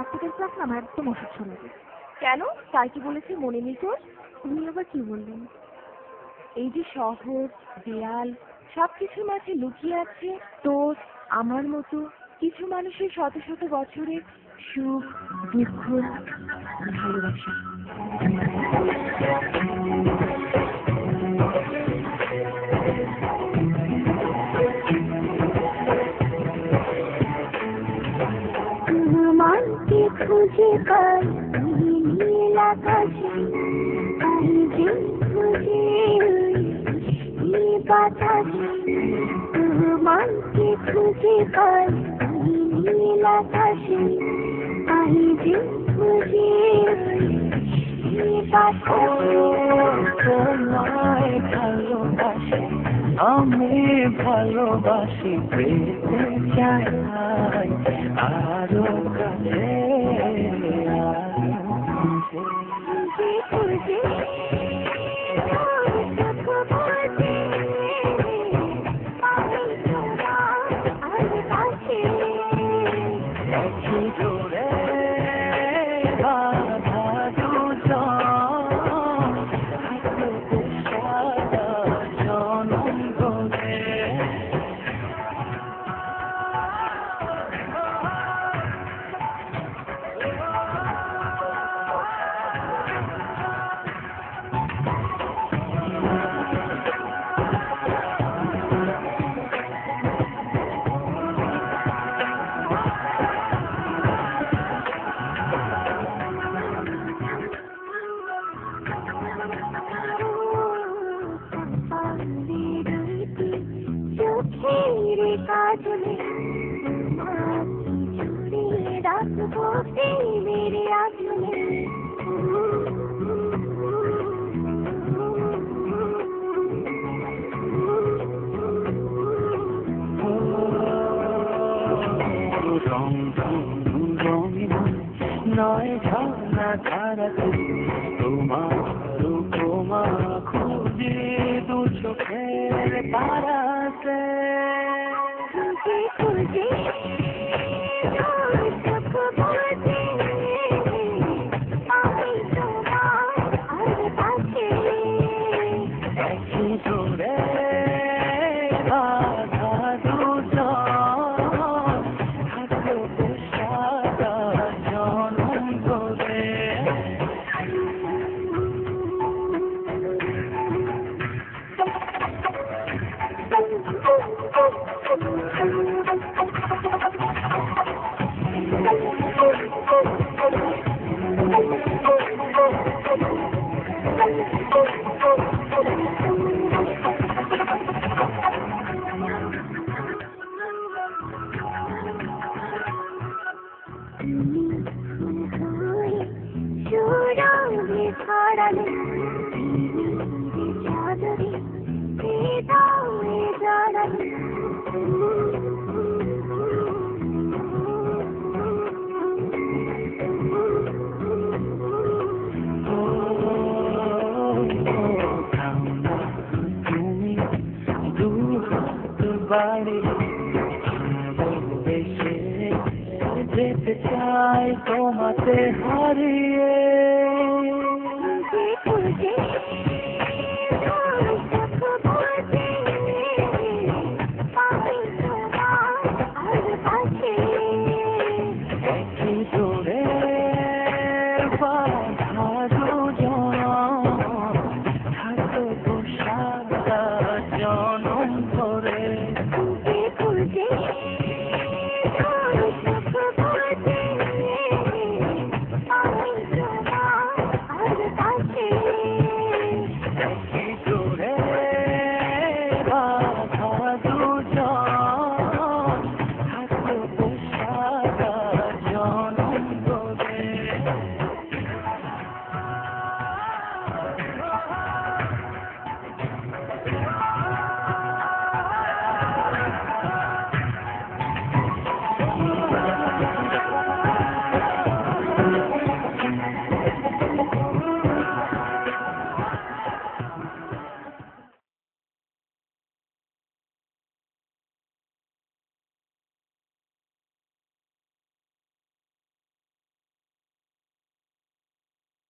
Practical class না আমার একদম অসহ্য লাগে। কেন? স্যার কি বলেছে মনে নেই তোর? উনি আবার কি বললেন? এই যে শহর, দেয়াল, সবকিছুর মাঝে লুকিয়ে আছে তোর আমার মতো কিছু মানুষের শত শত বছরের সুখ, দুঃখ, ভালোবাসা। মানকে খুঁজে পাই নীল আকাশে, তাই যে খুঁজে বাতাসে। মানকে খুঁজে পাই নীল আকাশে, তাই যে খুঁজে তোমায় ভালোবাসি, আমি ভালোবাসি, পেতে চাই আরো কাছে। কাজলে মাটি ছুড়ে রাখবো মেরে আঁচলে। নয় ঝর্ণা ধারাতে তোমার উপমা খুঁজে দু চোখের তারাতে। খুঁজে ছড়ালে চাদরে দাওয়ে জড়ালে। তুমি দূর বাড়ি দেশে যেতে চাই তোমাতে হারিয়ে। খুঁজে